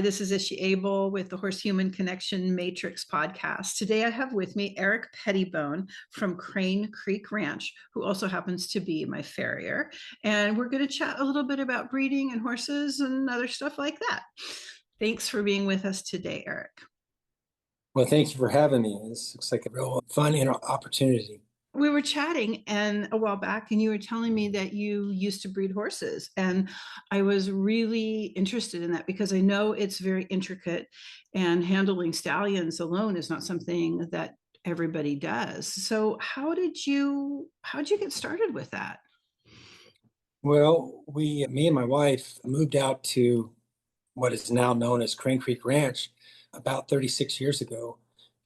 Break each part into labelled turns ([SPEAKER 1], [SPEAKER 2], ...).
[SPEAKER 1] This is Is She Able with the Horse Human Connection Matrix podcast. Today I have with me Eric Pettibone from Crane Creek Ranch, who also happens to be my farrier. And we're going to chat a little bit about breeding and horses and other stuff like that. Thanks for being with us today, Eric.
[SPEAKER 2] Well, thank you for having me. This looks like a real fun opportunity.
[SPEAKER 1] We were chatting a while back, and you were telling me that you used to breed horses. And I was really interested in that because I know it's very intricate, and handling stallions alone is not something that everybody does. So how did you get started with that?
[SPEAKER 2] Well, me and my wife moved out to what is now known as Crane Creek Ranch about 36 years ago.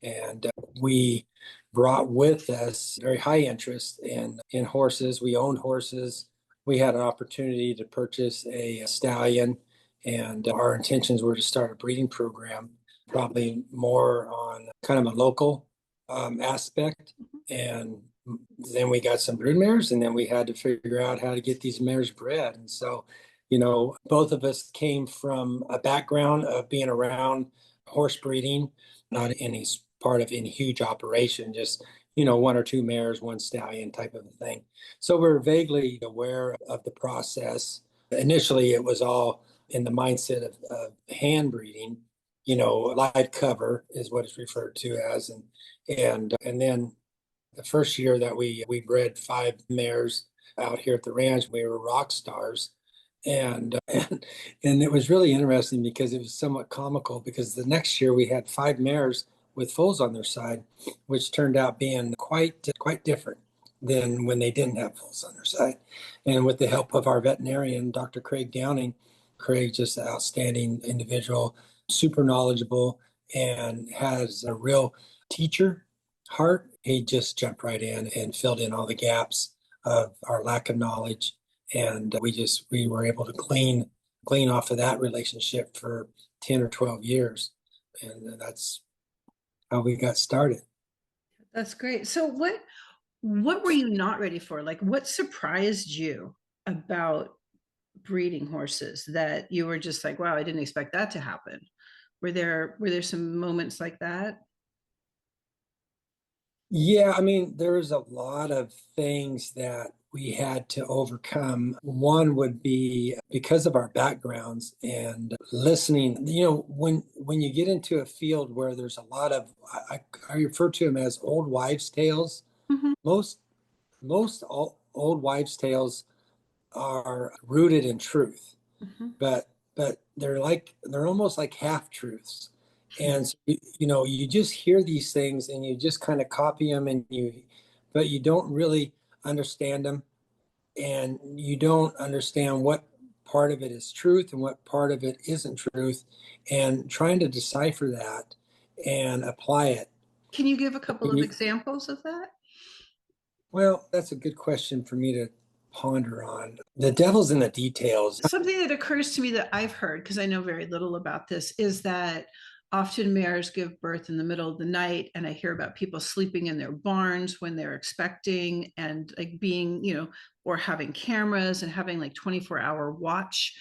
[SPEAKER 2] And we brought with us very high interest in horses. We owned horses. We had an opportunity to purchase a stallion, and our intentions were to start a breeding program, probably more on kind of a local aspect. And then we got some brood mares, and then we had to figure out how to get these mares bred. And so, both of us came from a background of being around horse breeding, not any part of any huge operation, just, one or two mares, one stallion type of a thing. So we're vaguely aware of the process. Initially, it was all in the mindset of hand breeding, live cover is what it's referred to as. And then the first year that we bred 5 mares out here at the ranch, we were rock stars. And it was really interesting because it was somewhat comical, because the next year we had 5 mares with foals on their side, which turned out being quite different than when they didn't have foals on their side. And with the help of our veterinarian, Dr. Craig Downing, Craig, just an outstanding individual, super knowledgeable, and has a real teacher heart. He just jumped right in and filled in all the gaps of our lack of knowledge. And we were able to glean off of that relationship for 10 or 12 years. And that's how we got started.
[SPEAKER 1] That's great. So what were you not ready for? Like, what surprised you about breeding horses that you were just like, wow, I didn't expect that to happen? Were there some moments like that?
[SPEAKER 2] Yeah, I mean, there's a lot of things that we had to overcome. One would be because of our backgrounds and listening. When you get into a field where there's a lot of, I refer to them as old wives' tales.
[SPEAKER 1] Mm-hmm.
[SPEAKER 2] Old wives' tales are rooted in truth,
[SPEAKER 1] Mm-hmm.
[SPEAKER 2] but they're almost like half truths. And so, you just hear these things and you just kind of copy them, but you don't really understand them, and you don't understand what part of it is truth and what part of it isn't truth, and trying to decipher that and apply it.
[SPEAKER 1] Can you give a couple of examples of that?
[SPEAKER 2] Well, that's a good question for me to ponder on. The devil's in the details.
[SPEAKER 1] Something that occurs to me that I've heard, because I know very little about this, is that often mares give birth in the middle of the night, and I hear about people sleeping in their barns when they're expecting, and like being, or having cameras and having like 24-hour watch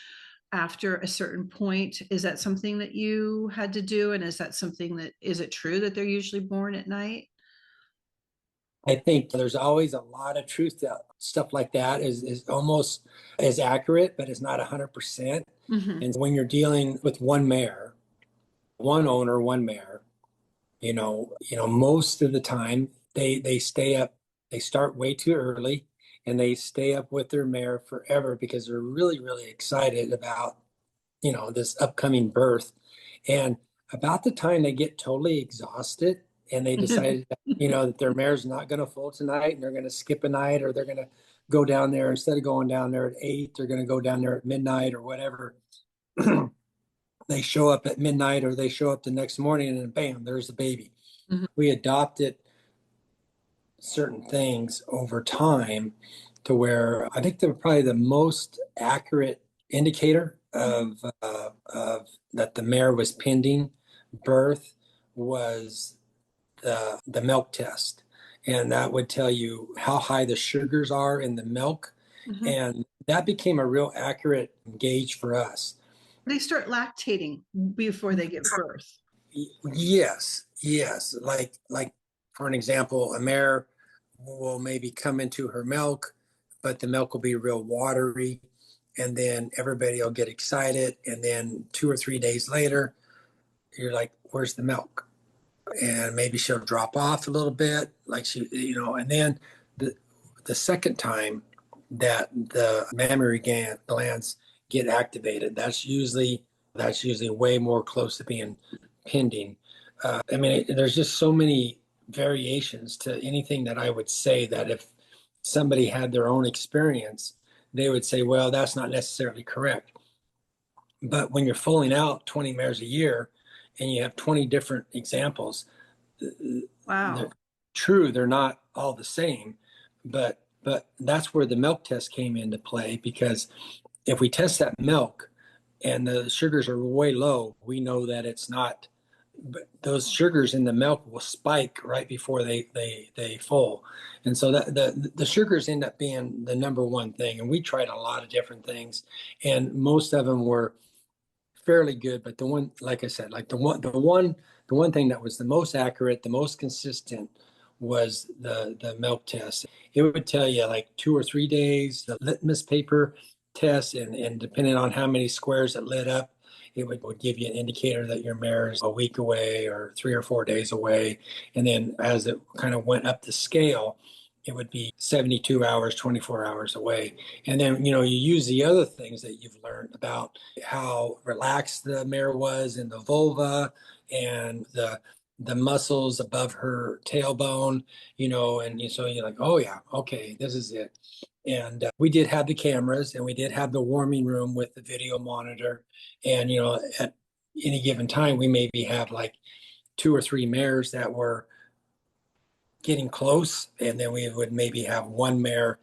[SPEAKER 1] after a certain point. Is that something that you had to do? And is it true that they're usually born at night?
[SPEAKER 2] I think there's always a lot of truth to stuff like that is almost as accurate, but it's not 100%.
[SPEAKER 1] Mm-hmm.
[SPEAKER 2] And when you're dealing with one mare, one owner, one mare, most of the time they stay up, they start way too early, and they stay up with their mare forever because they're really, really excited about, this upcoming birth. And about the time they get totally exhausted and they decide, that their mare's not going to foal tonight and they're going to skip a night, or they're going to go down there, instead of going down there at 8, they're going to go down there at midnight or whatever. They show up at midnight, or they show up the next morning, and bam, there's the baby.
[SPEAKER 1] Mm-hmm.
[SPEAKER 2] We adopted certain things over time to where I think they're probably the most accurate indicator of that the mare was pending birth was the milk test. And that would tell you how high the sugars are in the milk.
[SPEAKER 1] Mm-hmm.
[SPEAKER 2] And that became a real accurate gauge for us.
[SPEAKER 1] They start lactating before they give birth.
[SPEAKER 2] Yes, yes. Like for an example, a mare will maybe come into her milk, but the milk will be real watery, and then everybody will get excited, and then 2 or 3 days later, you're like, "Where's the milk?" And maybe she'll drop off a little bit, like and then the the second time that the mammary glands get activated, that's usually way more close to being pending. I mean, there's just so many variations to anything that I would say that if somebody had their own experience, they would say, well, that's not necessarily correct. But when you're fulling out 20 mares a year and you have 20 different examples, they're
[SPEAKER 1] Wow.
[SPEAKER 2] true, they're not all the same, but that's where the milk test came into play, because if we test that milk and the sugars are way low, we know that it's not. But those sugars in the milk will spike right before they full, and so that the sugars end up being the number one thing. And we tried a lot of different things, and most of them were fairly good. But the one, like I said, like the one thing that was the most accurate, the most consistent, was the milk test. It would tell you like 2 or 3 days. The litmus paper test, and depending on how many squares it lit up, it would give you an indicator that your mare is a week away or 3 or 4 days away. And then as it kind of went up the scale, it would be 72 hours, 24 hours away. And then, you use the other things that you've learned about how relaxed the mare was in the vulva and the muscles above her tailbone, and so you're like, oh yeah, okay, this is it. And we did have the cameras, and we did have the warming room with the video monitor. And, at any given time, we maybe have like 2 or 3 mares that were getting close, and then we would maybe have one mare,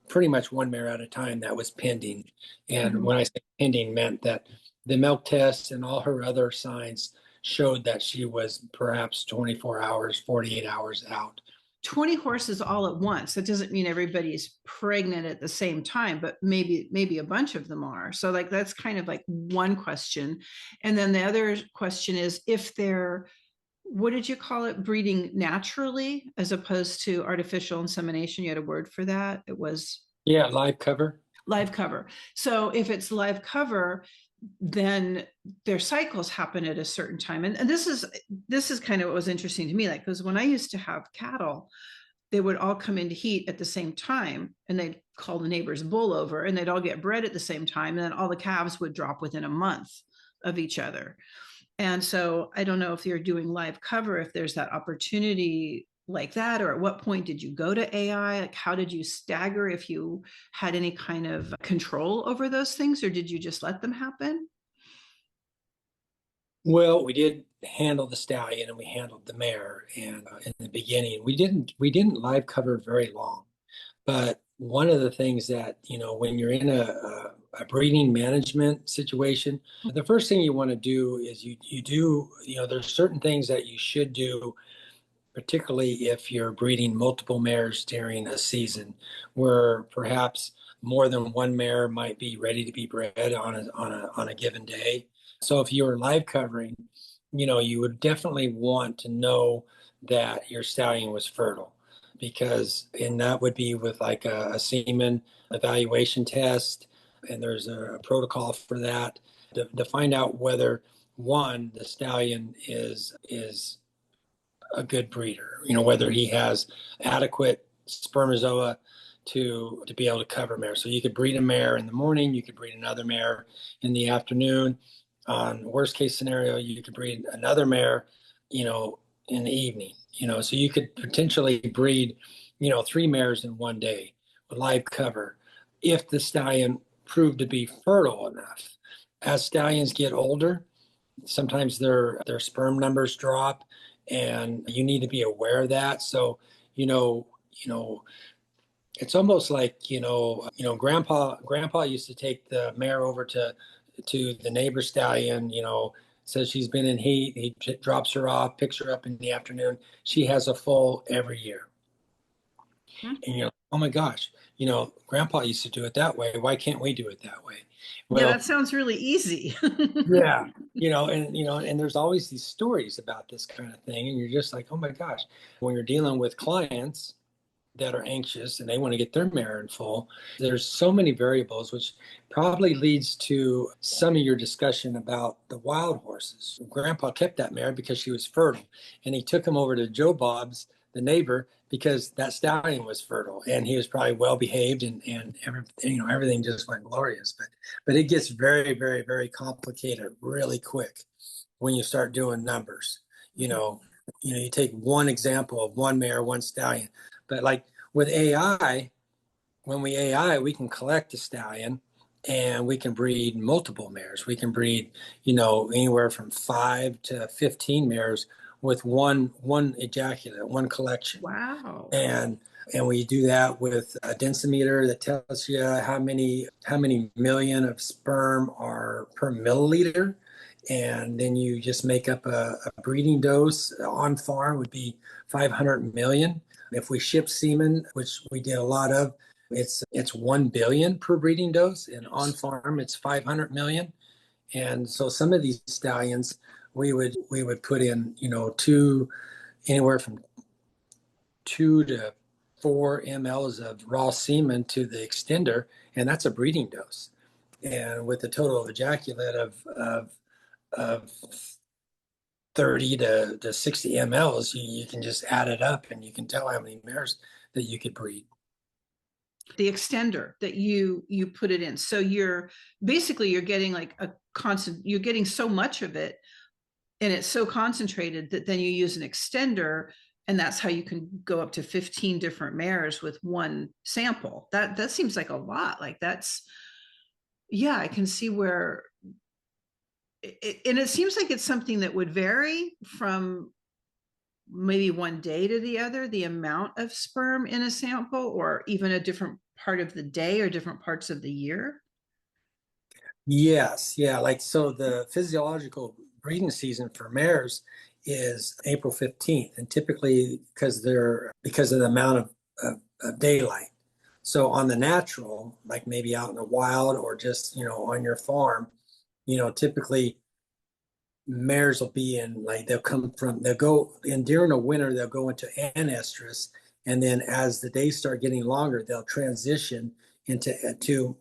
[SPEAKER 2] pretty much one mare at a time, that was pending. And
[SPEAKER 1] Mhm.
[SPEAKER 2] when I say pending, meant that the milk test and all her other signs showed that she was perhaps 24 hours, 48 hours out.
[SPEAKER 1] 20 horses all at once. That doesn't mean everybody's pregnant at the same time, but maybe a bunch of them are. So like that's kind of like one question. And then the other question is if they're, what did you call it, breeding naturally as opposed to artificial insemination? You had a word for that. It was
[SPEAKER 2] Yeah, live cover.
[SPEAKER 1] live cover. So if it's live cover, then their cycles happen at a certain time. And this is kind of what was interesting to me. Like, because when I used to have cattle, they would all come into heat at the same time, and they'd call the neighbor's bull over, and they'd all get bred at the same time. And then all the calves would drop within a month of each other. And so I don't know if you're doing live cover, if there's that opportunity like that, or at what point did you go to AI? Like, how did you stagger, if you had any kind of control over those things, or did you just let them happen?
[SPEAKER 2] Well, we did handle the stallion and we handled the mare, and in the beginning we didn't live cover very long. But one of the things that, when you're in a breeding management situation, the first thing you want to do is you do, there's certain things that you should do, particularly if you're breeding multiple mares during a season, where perhaps more than one mare might be ready to be bred on a given day. So if you were live covering, you would definitely want to know that your stallion was fertile, and that would be with like a semen evaluation test, and there's a protocol for that to find out whether, one, the stallion is a good breeder, whether he has adequate spermazoa to be able to cover mare. So you could breed a mare in the morning, you could breed another mare in the afternoon. On worst case scenario, you could breed another mare, in the evening. So you could potentially breed, 3 mares in one day with live cover if the stallion proved to be fertile enough. As stallions get older, sometimes their sperm numbers drop, and you need to be aware of that. So, it's almost like, grandpa used to take the mare over to the neighbor stallion, says she's been in heat, he drops her off, picks her up in the afternoon. She has a foal every year.
[SPEAKER 1] Hmm.
[SPEAKER 2] And oh my gosh, grandpa used to do it that way. Why can't we do it that way?
[SPEAKER 1] Yeah,
[SPEAKER 2] Well,
[SPEAKER 1] that sounds really easy.
[SPEAKER 2] yeah, and there's always these stories about this kind of thing. And you're just like, oh my gosh, when you're dealing with clients that are anxious and they want to get their mare in full, there's so many variables, which probably leads to some of your discussion about the wild horses. Grandpa kept that mare because she was fertile, and he took him over to Joe Bob's, the neighbor, because that stallion was fertile and he was probably well behaved, and everything, everything just went glorious. But it gets very, very, very complicated really quick when you start doing numbers. You know, you take one example of one mare, one stallion, but like with AI, when we AI, we can collect a stallion and we can breed multiple mares. We can breed, anywhere from 5 to 15 mares with one ejaculate, one collection.
[SPEAKER 1] Wow.
[SPEAKER 2] And we do that with a densimeter that tells you how many million of sperm are per milliliter. And then you just make up a breeding dose. On farm would be 500 million. If we ship semen, which we did a lot of, it's 1 billion per breeding dose, and on farm it's 500 million. And so some of these stallions we would put in, anywhere from 2 to 4 mLs of raw semen to the extender, and that's a breeding dose. And with a total ejaculate of 30 to 60 mLs, you can just add it up and you can tell how many mares that you could breed.
[SPEAKER 1] The extender that you put it in. So you're getting like a constant, you're getting so much of it and it's so concentrated that then you use an extender, and that's how you can go up to 15 different mares with one sample. That seems like a lot. Like that's, yeah, I can see where and it seems like it's something that would vary from maybe one day to the other, the amount of sperm in a sample, or even a different part of the day or different parts of the year.
[SPEAKER 2] Yes, yeah. Like, so the physiological breeding season for mares is April 15th, and typically because of the amount of daylight. So on the natural, like maybe out in the wild or just, on your farm, typically mares will be in, like, they'll go in during the winter, they'll go into anestrus. And then as the days start getting longer, they'll transition to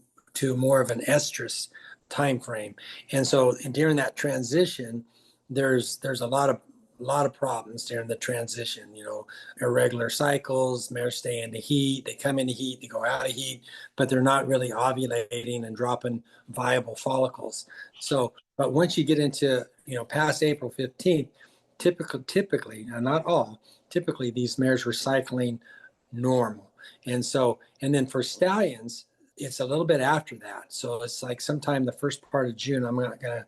[SPEAKER 2] more of an estrus time frame. And so during that transition, there's a lot of problems during the transition, irregular cycles, mares stay in the heat, they come in the heat, they go out of heat, but they're not really ovulating and dropping viable follicles. So, but once you get into, past April 15th, typically, not all, typically these mares were cycling normal. And then for stallions, it's a little bit after that. So it's like sometime the first part of June. I'm not going to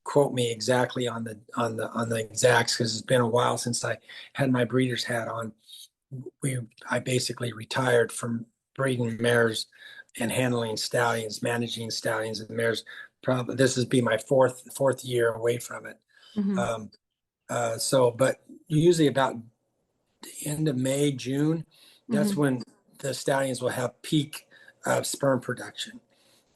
[SPEAKER 2] quote me exactly on the exacts because it's been a while since I had my breeder's hat on. I basically retired from breeding mares and handling stallions, managing stallions and mares. Probably this would be my fourth year away from it.
[SPEAKER 1] Mm-hmm.
[SPEAKER 2] But usually about the end of May, June, that's
[SPEAKER 1] Mm-hmm.
[SPEAKER 2] when the stallions will have peak sperm production.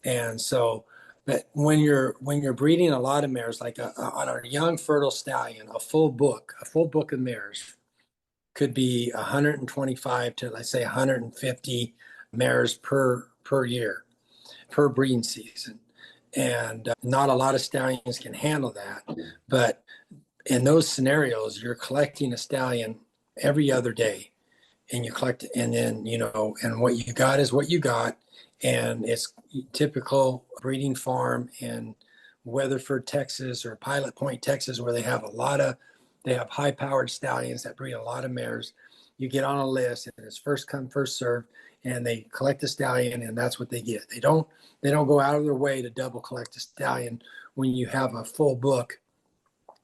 [SPEAKER 2] And so, but when you're breeding a lot of mares, like on a young fertile stallion, a full book of mares could be 125 to, let's say, 150 mares per year, per breeding season. And not a lot of stallions can handle that. But in those scenarios, you're collecting a stallion every other day, and you collect, and then, and what you got is what you got. And it's typical breeding farm in Weatherford, Texas, or Pilot Point, Texas, where they have high powered stallions that breed a lot of mares. You get on a list and it's first come, first served, and they collect the stallion, and that's what they get. They don't go out of their way to double collect a stallion when you have a full book.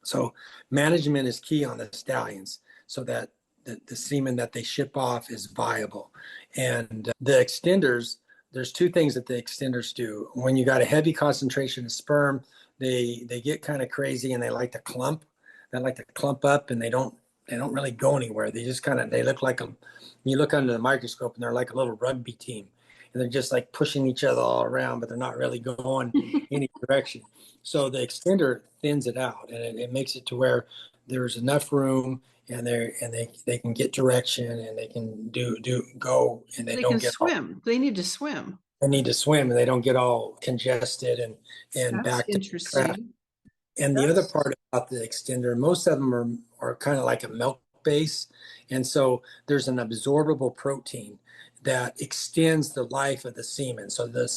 [SPEAKER 2] So management is key on the stallions so that the semen that they ship off is viable. And the extenders, there's two things that the extenders do. When you got a heavy concentration of sperm, they get kind of crazy and they like to clump. They like to clump up, and they don't they don't really go anywhere. They just kind of, they look like you look under the microscope and they're like a little rugby team, and they're just like pushing each other all around, but they're not really going any direction. So the extender thins it out, and it makes it to where there's enough room, and they can get direction, and they can go, and they
[SPEAKER 1] They
[SPEAKER 2] don't
[SPEAKER 1] can
[SPEAKER 2] get all,
[SPEAKER 1] swim. They need to swim.
[SPEAKER 2] they need to swim, and they don't get all congested and
[SPEAKER 1] That's
[SPEAKER 2] back to trash.
[SPEAKER 1] interesting.
[SPEAKER 2] And the other
[SPEAKER 1] That's
[SPEAKER 2] part about the extender, most of them are kind of like a milk base. And so there's an absorbable protein that extends the life of the semen. So the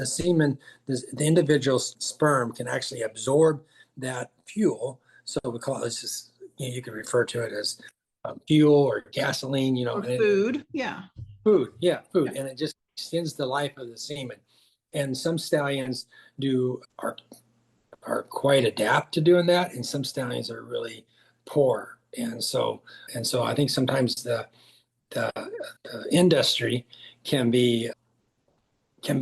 [SPEAKER 2] semen, the individual sperm can actually absorb that fuel. So we call it, it's just, you can refer to it as fuel or gasoline,
[SPEAKER 1] or
[SPEAKER 2] and
[SPEAKER 1] food. Yeah.
[SPEAKER 2] food. Yeah, food.
[SPEAKER 1] Yeah.
[SPEAKER 2] And it just extends the life of the semen. And some stallions are quite adept to doing that, and some stallions are really poor. And so I think sometimes the industry can be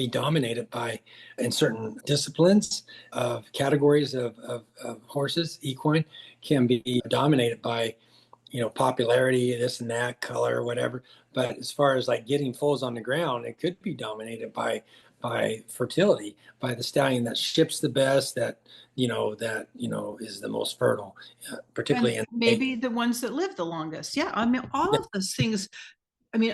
[SPEAKER 2] dominated by, in certain disciplines of categories of horses, equine can be dominated by, popularity, this and that, color, whatever. But as far as like getting foals on the ground, it could be dominated by fertility, by the stallion that ships the best, that is the most fertile, particularly
[SPEAKER 1] And
[SPEAKER 2] in
[SPEAKER 1] maybe the ones that live the longest. Yeah. I mean, all of those things. I mean,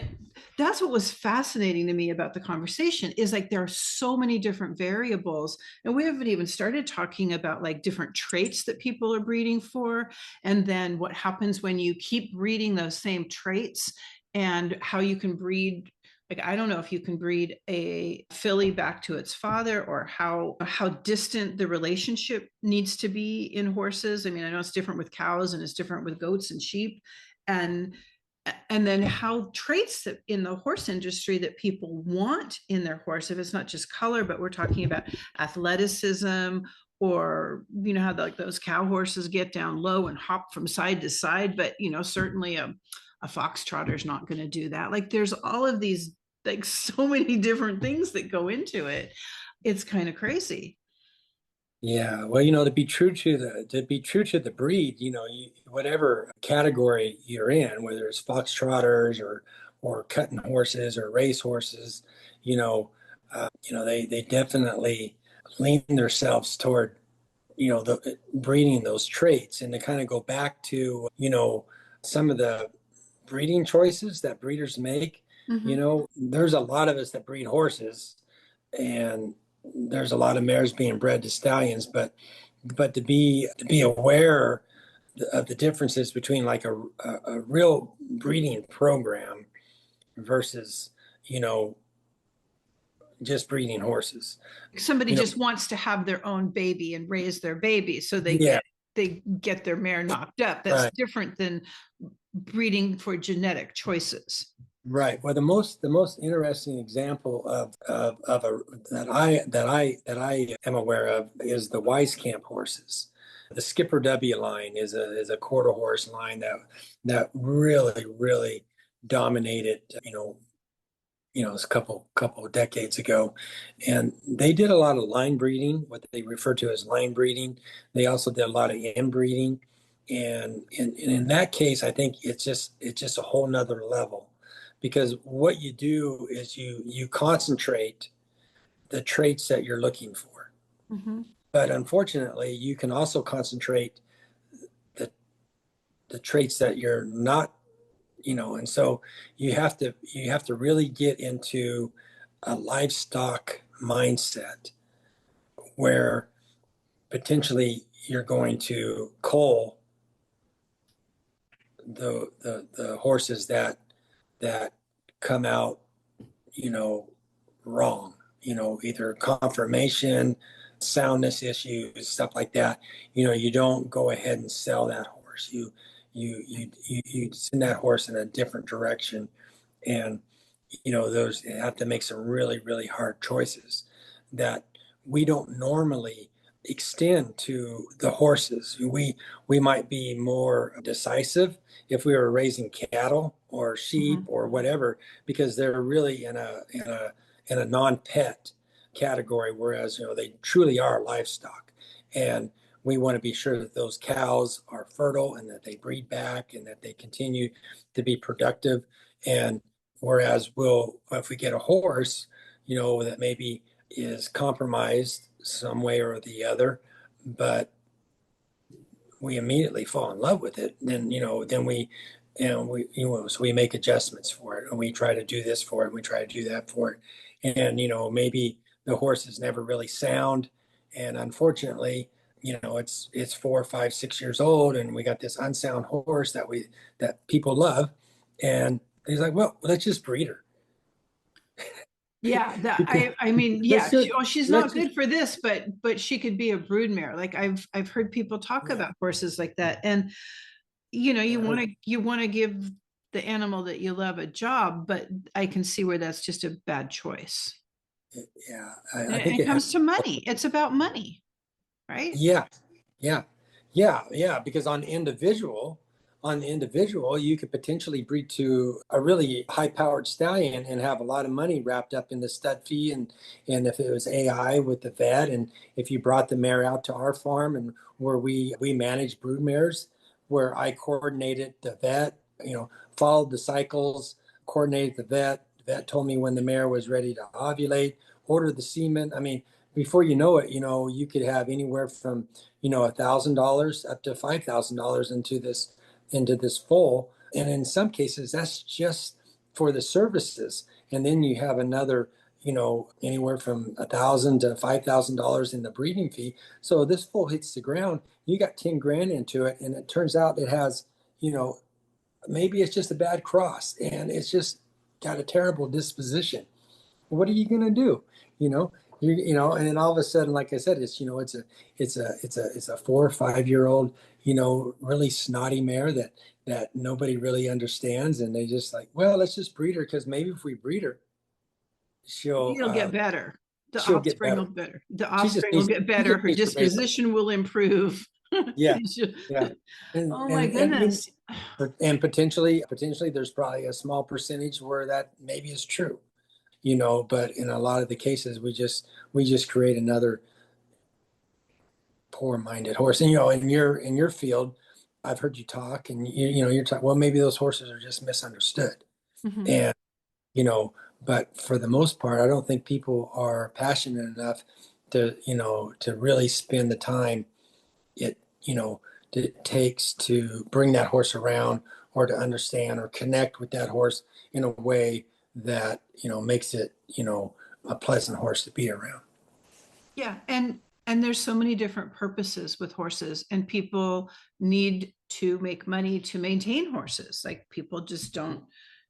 [SPEAKER 1] that's what was fascinating to me about the conversation is like there are so many different variables. And we haven't even started talking about like different traits that people are breeding for. And then what happens when you keep breeding those same traits and how you can breed. Like, I don't know if you can breed a filly back to its father or how distant the relationship needs to be in horses. I mean, I know it's different with cows and it's different with goats and sheep. And then how traits that in the horse industry that people want in their horse, if it's not just color, but we're talking about athleticism, or how like those cow horses get down low and hop from side to side, but certainly a foxtrotter is not going to do that. Like there's all of these, like so many different things that go into it. It's kind of crazy.
[SPEAKER 2] Yeah, well, to be true to the breed, whatever category you're in, whether it's foxtrotters or cutting horses or race horses, they definitely lean themselves toward, the breeding those traits. And to kind of go back to, some of the breeding choices that breeders make,
[SPEAKER 1] Mm-hmm.
[SPEAKER 2] there's a lot of us that breed horses, and there's a lot of mares being bred to stallions, but to be aware of the differences between like a real breeding program versus, just breeding horses.
[SPEAKER 1] Somebody
[SPEAKER 2] You know,
[SPEAKER 1] just wants to have their own baby and raise their baby, so they
[SPEAKER 2] yeah,
[SPEAKER 1] get their mare knocked up. That's
[SPEAKER 2] right,
[SPEAKER 1] different than breeding for genetic choices.
[SPEAKER 2] right. Well, the most interesting example of a that I am aware of is the Weiskamp horses. The Skipper W line is a quarter horse line that really really dominated, it's a couple of decades ago, and they did a lot of line breeding, what they refer to as line breeding. They also did a lot of inbreeding, and in that case, I think it's just a whole nother level, because what you do is you concentrate the traits that you're looking for,
[SPEAKER 1] Mm-hmm.
[SPEAKER 2] but unfortunately, you can also concentrate the the traits that you're not, and so you have to really get into a livestock mindset where potentially you're going to cull the horses that come out, you know, wrong, either conformation, soundness issues, stuff like that. You don't go ahead and sell that horse. You send that horse in a different direction, and those have to make some really really hard choices that we don't normally extend to the horses. We might be more decisive if we were raising cattle or sheep
[SPEAKER 1] Mm-hmm.
[SPEAKER 2] or whatever, because they're really in a non-pet category, whereas they truly are livestock. And we want to be sure that those cows are fertile and that they breed back and that they continue to be productive. And whereas if we get a horse, that maybe is compromised some way or the other, but we immediately fall in love with it, then so we make adjustments for it, and we try to do this for it, and we try to do that for it. And, maybe the horse is never really sound. And unfortunately, it's 4, 5, 6 years old, and we got this unsound horse that people love. And he's like, well, let's just breed her.
[SPEAKER 1] Yeah,
[SPEAKER 2] Because
[SPEAKER 1] I mean,
[SPEAKER 2] let's
[SPEAKER 1] yeah,
[SPEAKER 2] just
[SPEAKER 1] she's
[SPEAKER 2] let's
[SPEAKER 1] not
[SPEAKER 2] just
[SPEAKER 1] good for this, but she could be a broodmare. Like I've heard people talk
[SPEAKER 2] yeah,
[SPEAKER 1] about horses like that. And
[SPEAKER 2] yeah,
[SPEAKER 1] you want to give the animal that you love a job, but I can see where that's just a bad choice.
[SPEAKER 2] yeah.
[SPEAKER 1] And
[SPEAKER 2] I think
[SPEAKER 1] it
[SPEAKER 2] it has.
[SPEAKER 1] comes to money. It's about money, right?
[SPEAKER 2] Yeah, yeah, yeah. Because on the individual, you could potentially breed to a really high-powered stallion and have a lot of money wrapped up in the stud fee, and if it was AI with the vet, and if you brought the mare out to our farm and where we manage brood mares, where I coordinated the vet, followed the cycles, coordinated the vet. The vet told me when the mare was ready to ovulate, ordered the semen. I mean, before you know it, you could have anywhere from, $1,000 up to $5,000 into this foal. And in some cases, that's just for the services. And then you have another, anywhere from $1,000 to $5,000 in the breeding fee. So this foal hits the ground, you got 10 grand into it, and it turns out it has, maybe it's just a bad cross, and it's just got a terrible disposition. What are you going to do? You know, and then all of a sudden, like I said, it's a 4 or 5 year old, really snotty mare that nobody really understands. And they just like, well, let's just breed her, because maybe if we breed her, she'll,
[SPEAKER 1] It'll get
[SPEAKER 2] uh,
[SPEAKER 1] better. The
[SPEAKER 2] she'll get
[SPEAKER 1] offspring will
[SPEAKER 2] better.
[SPEAKER 1] better. The
[SPEAKER 2] She just
[SPEAKER 1] offspring will
[SPEAKER 2] needs,
[SPEAKER 1] get
[SPEAKER 2] she
[SPEAKER 1] better.
[SPEAKER 2] just
[SPEAKER 1] Her
[SPEAKER 2] needs to raise up.
[SPEAKER 1] disposition will improve.
[SPEAKER 2] Yeah. Yeah.
[SPEAKER 1] Oh my
[SPEAKER 2] And I mean,
[SPEAKER 1] goodness.
[SPEAKER 2] and potentially there's probably a small percentage where that maybe is true, but in a lot of the cases, we just create another poor-minded horse. And in your field, I've heard you talk, and you're talking, well, maybe those horses are just misunderstood.
[SPEAKER 1] Mhm.
[SPEAKER 2] And but for the most part, I don't think people are passionate enough to really spend the time it you know it takes to bring that horse around, or to understand or connect with that horse in a way that makes it a pleasant horse to be around.
[SPEAKER 1] Yeah, and there's so many different purposes with horses, and people need to make money to maintain horses. Like people just don't,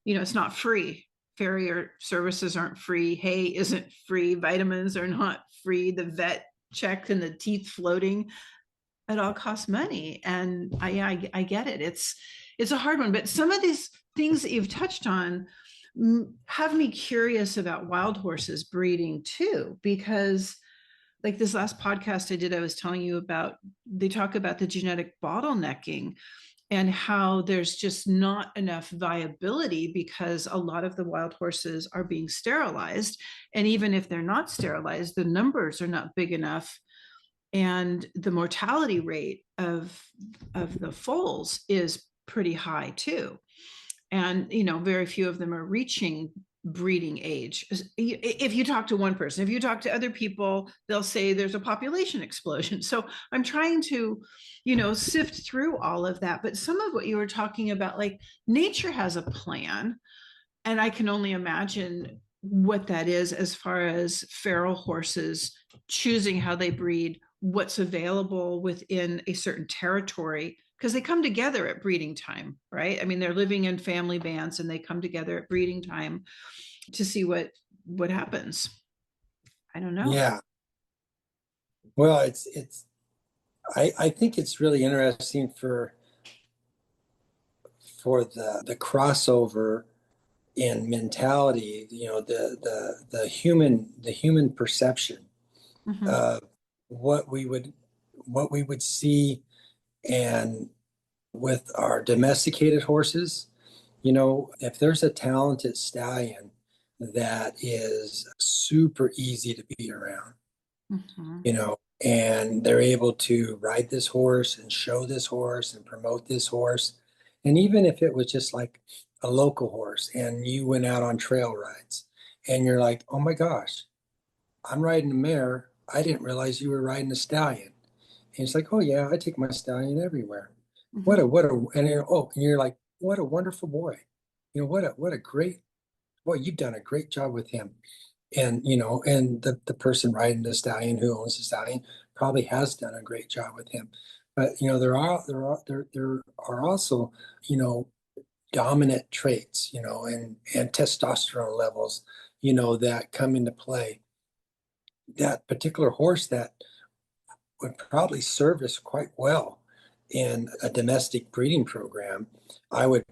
[SPEAKER 1] it's not free. Farrier services aren't free. Hay isn't free. Vitamins are not free. The vet check and the teeth floating, it all costs money. And I get it. It's a hard one, but some of these things that you've touched on have me curious about wild horses breeding too, because like this last podcast I did, I was telling you about, they talk about the genetic bottlenecking and how there's just not enough viability because a lot of the wild horses are being sterilized. And even if they're not sterilized, the numbers are not big enough. And the mortality rate of the foals is pretty high too. And very few of them are reaching breeding age. If you talk to one person, if you talk to other people, they'll say there's a population explosion. So I'm trying to sift through all of that. But some of what you were talking about, like nature has a plan, and I can only imagine what that is as far as feral horses choosing how they breed, what's available within a certain territory, because they come together at breeding time, right? I mean, they're living in family bands and they come together at breeding time to see what happens. I don't know.
[SPEAKER 2] Yeah. Well, I think it's really interesting for the crossover in mentality, the human perception
[SPEAKER 1] Mhm.
[SPEAKER 2] of what we would see. And with our domesticated horses, if there's a talented stallion that is super easy to be around,
[SPEAKER 1] Mhm.
[SPEAKER 2] and they're able to ride this horse and show this horse and promote this horse. And even if it was just like a local horse and you went out on trail rides and you're like, oh my gosh, I'm riding a mare. I didn't realize you were riding a stallion. And it's like, oh yeah, I take my stallion everywhere.
[SPEAKER 1] Mhm.
[SPEAKER 2] And you're like, what a wonderful boy. What a great boy. You've done a great job with him. And and the person riding the stallion who owns the stallion probably has done a great job with him. But there are also dominant traits, and testosterone levels, that come into play. That particular horse that would probably service quite well in a domestic breeding program. I would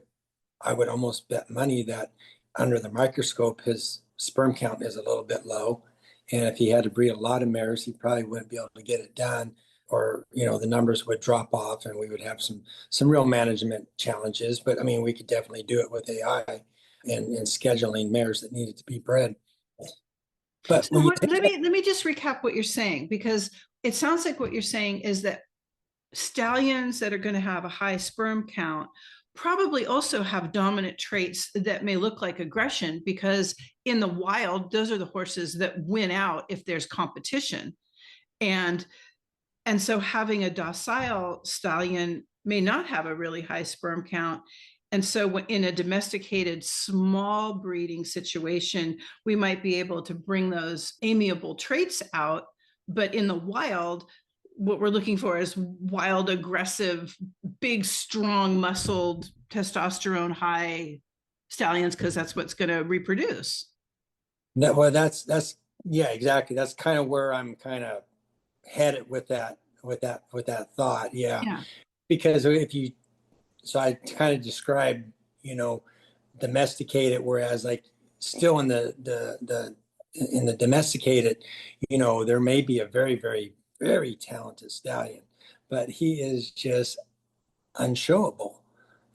[SPEAKER 2] I would almost bet money that under the microscope, his sperm count is a little bit low. And if he had to breed a lot of mares, he probably wouldn't be able to get it done, or the numbers would drop off, and we would have some real management challenges. But I mean, we could definitely do it with AI and scheduling mares that needed to be bred. But
[SPEAKER 1] So
[SPEAKER 2] when you
[SPEAKER 1] let me just recap what you're saying, because it sounds like what you're saying is that stallions that are going to have a high sperm count probably also have dominant traits that may look like aggression, because in the wild, those are the horses that win out if there's competition. And and so having a docile stallion may not have a really high sperm count. And so in a domesticated small breeding situation, we might be able to bring those amiable traits out. But in the wild, what we're looking for is wild, aggressive, big, strong, muscled, testosterone high stallions, because that's what's going to reproduce.
[SPEAKER 2] well, that's yeah, exactly. That's kind of where I'm kind of headed with that thought. Yeah,
[SPEAKER 1] Yeah.
[SPEAKER 2] because if you so I kind of described, you know, domesticated, whereas like still in the domesticated, there may be a very, very, very talented stallion, but he is just unshowable,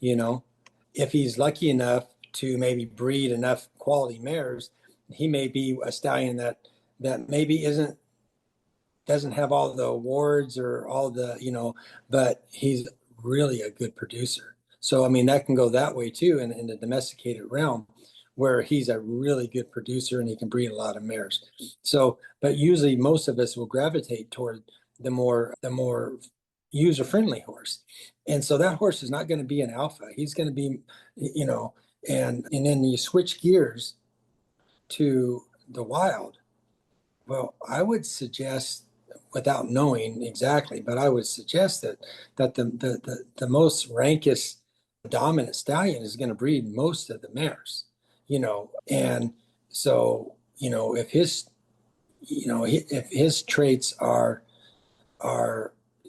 [SPEAKER 2] you know. If he's lucky enough to maybe breed enough quality mares, he may be a stallion that maybe isn't doesn't have all the awards or all the, but he's really a good producer. So, I mean, that can go that way too in the domesticated realm, where he's a really good producer and he can breed a lot of mares. So, but usually most of us will gravitate toward the more user-friendly horse. And so that horse is not going to be an alpha. He's going to be, and then you switch gears to the wild. Well, I would suggest, without knowing exactly, but I would suggest that the most rankest dominant stallion is going to breed most of the mares, and so if his traits are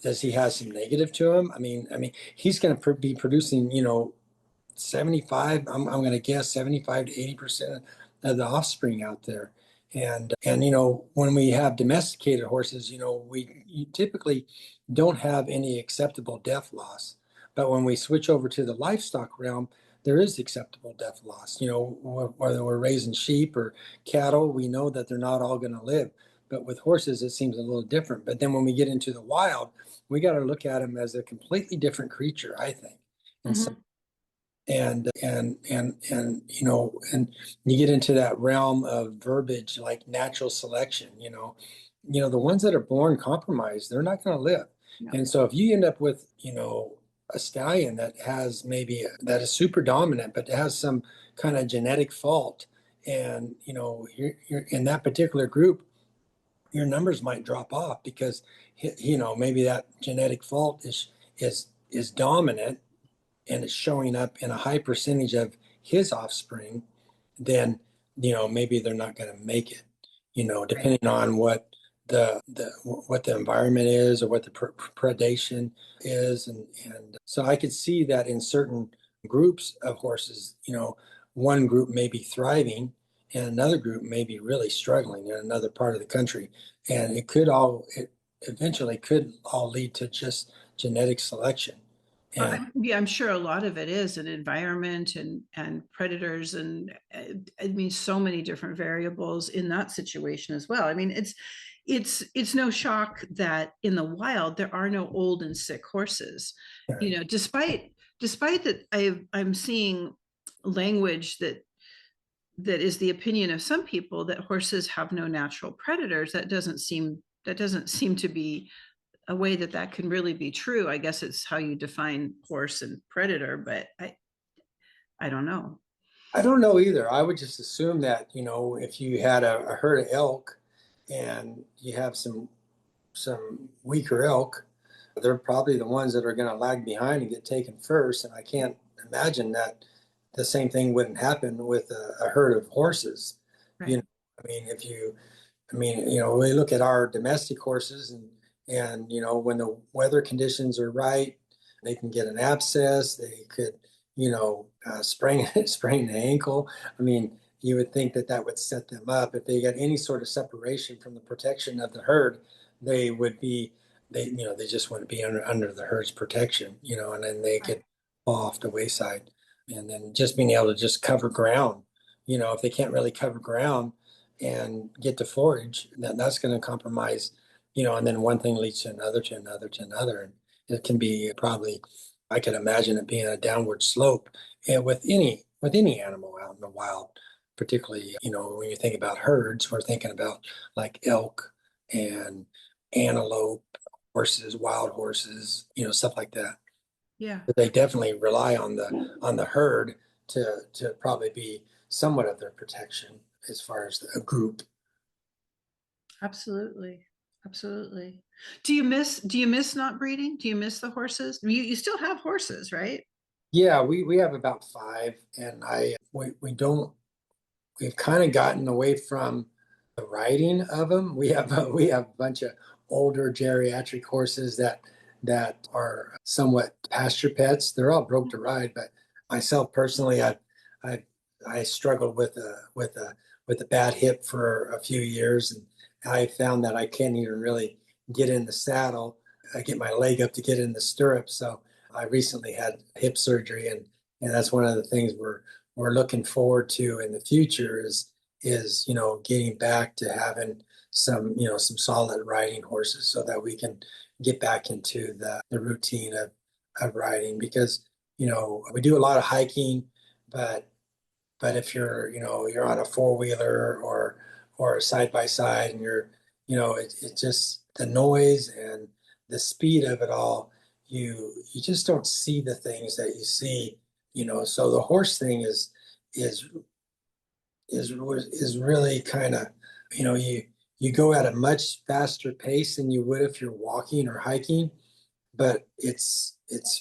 [SPEAKER 2] does he have some negative to him? I mean, he's going to be producing 75. I'm going to guess 75 to 80% of the offspring out there. And when we have domesticated horses, you typically don't have any acceptable death loss. But when we switch over to the livestock realm, there is acceptable death loss. Whether we're raising sheep or cattle, we know that they're not all going to live. But with horses, it seems a little different. But then when we get into the wild, we got to look at them as a completely different creature, I think. And so
[SPEAKER 1] Mhm.
[SPEAKER 2] and you get into that realm of verbiage like natural selection. The ones that are born compromised, they're not going to live.
[SPEAKER 1] Yeah.
[SPEAKER 2] And so if you end up with a stallion that has that is super dominant but has some kind of genetic fault, and you're in that particular group, your numbers might drop off because maybe that genetic fault is dominant and it's showing up in a high percentage of his offspring, then maybe they're not going to make it.
[SPEAKER 1] Right.
[SPEAKER 2] Depending on what the environment is or what the predation is, and so I could see that in certain groups of horses, one group may be thriving and another group may be really struggling in another part of the country, and it eventually could all lead to just genetic selection. And
[SPEAKER 1] Yeah, I'm sure a lot of it is an environment and predators, and I mean so many different variables in that situation as well. I mean, it's no shock that in the wild there are no old and sick horses. You know, despite that I'm seeing language that is the opinion of some people that horses have no natural predators. That doesn't seem to be a way that can really be true. I guess it's how you define horse and predator, but I don't know.
[SPEAKER 2] I don't know either. I would just assume that, if you had a herd of elk and you have some weaker elk, they're probably the ones that are going to lag behind and get taken first. And I can't imagine that the same thing wouldn't happen with a herd of horses. You
[SPEAKER 1] Right.
[SPEAKER 2] know, I mean, we look at our domestic horses and when the weather conditions are right, they can get an abscess. They could, sprain an ankle. I mean, you would think that that would set them up if they got any sort of separation from the protection of the herd. They would be, they just wouldn't be under the herd's protection, and then they
[SPEAKER 1] Right.
[SPEAKER 2] could fall off the wayside. And then just being able to just cover ground, if they can't really cover ground and get to forage, that's going to compromise, and then one thing leads to another, to another, to another. And it can be probably, I can imagine it being a downward slope with any animal out in the wild, particularly, when you think about herds, we're thinking about like elk and antelope, horses, wild horses, stuff like that.
[SPEAKER 1] Yeah,
[SPEAKER 2] But they definitely rely on the herd to probably be somewhat of their protection as far as a group.
[SPEAKER 1] absolutely. Absolutely. Do you miss not breeding? Do you miss the horses? You still have horses, right?
[SPEAKER 2] Yeah, we have about five, and we don't we've kind of gotten away from the riding of them. We have a bunch of older geriatric horses that are somewhat pasture pets. They're all broke to ride, but myself personally, I I struggled with a bad hip for a few years, and I found that I can't even really get in the saddle. I get my leg up to get in the stirrup. So I recently had hip surgery, and that's one of the things we're looking forward to in the future is getting back to having some solid riding horses so that we can get back into the routine of riding, because we do a lot of hiking, but if you're on a four-wheeler or a side by side, and it's just the noise and the speed of it all, you just don't see the things that you see. So the horse thing is is really kind of, you go at a much faster pace than you would if you're walking or hiking, but it's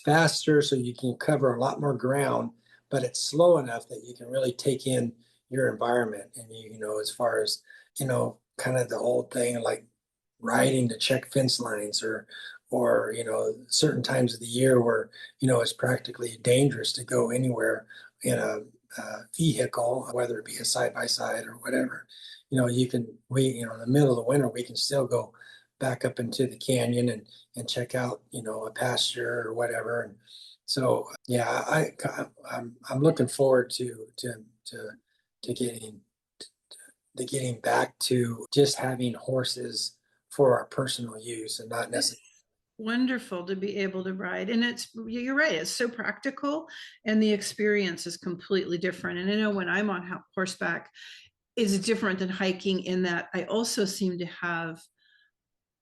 [SPEAKER 2] faster, so you can cover a lot more ground, but it's slow enough that you can really take in your environment. And as far as kind of the old thing like riding to check fence lines, or certain times of the year where it's practically dangerous to go anywhere in a vehicle, whether it be a side by side or whatever. In the middle of the winter, we can still go back up into the canyon and check out a pasture or whatever. And so yeah, I'm looking forward to getting back to just having horses for our personal use and not
[SPEAKER 1] It's
[SPEAKER 2] necessarily.
[SPEAKER 1] wonderful to be able to ride. And you're right, it's so practical and the experience is completely different. And I know when I'm on horseback, is different than hiking in that I also seem to have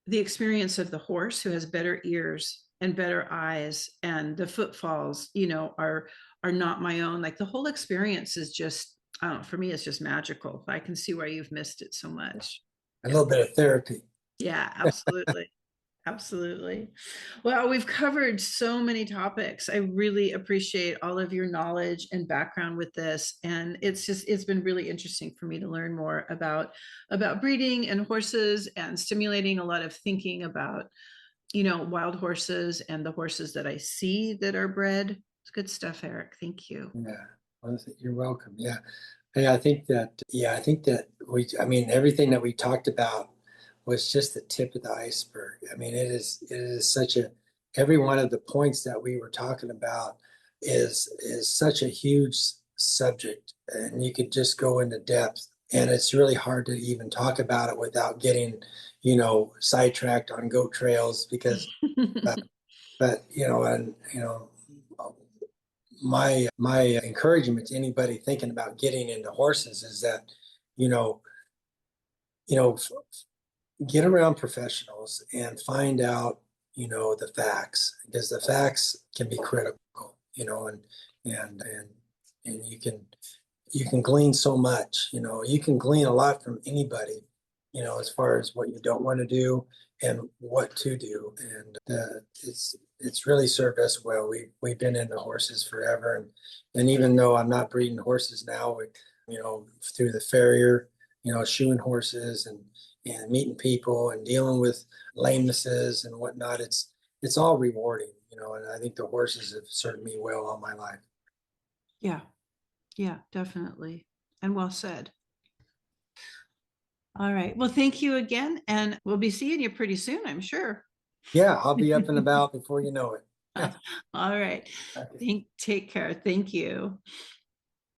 [SPEAKER 1] the experience of the horse who has better ears and better eyes, and the footfalls, are not my own. Like the whole experience is just, I don't know, for me, it's just magical. I can see why you've missed it so much.
[SPEAKER 2] A
[SPEAKER 1] Yeah.
[SPEAKER 2] little bit of therapy.
[SPEAKER 1] Yeah, absolutely. Absolutely. Well, we've covered so many topics. I really appreciate all of your knowledge and background with this. And it's been really interesting for me to learn more about breeding and horses, and stimulating a lot of thinking about, wild horses and the horses that I see that are bred. It's good stuff, Eric. Thank you.
[SPEAKER 2] Yeah. Well, you're welcome. Yeah. Hey, I think that I mean, everything that we talked about was just the tip of the iceberg. I mean, it is every one of the points that we were talking about is such a huge subject, and you could just go into depth and it's really hard to even talk about it without getting, sidetracked on goat trails because, but my encouragement to anybody thinking about getting into horses is that, you know, you know, get around professionals and find out, the facts, because the facts can be critical, and you can glean so much. You can glean a lot from anybody, as far as what you don't want to do and what to do. And it's really served us well. We've been in the horses forever, and even though I'm not breeding horses now, through the farrier, shoeing horses and meeting people and dealing with lamenesses and whatnot, it's all rewarding, and I think the horses have served me well all my life.
[SPEAKER 1] Yeah, yeah, definitely. And well said. All right. Well, thank you again. And we'll be seeing you pretty soon, I'm sure.
[SPEAKER 2] Yeah, I'll be up and about before you know it.
[SPEAKER 1] All right.
[SPEAKER 2] Okay.
[SPEAKER 1] Take care. Thank you.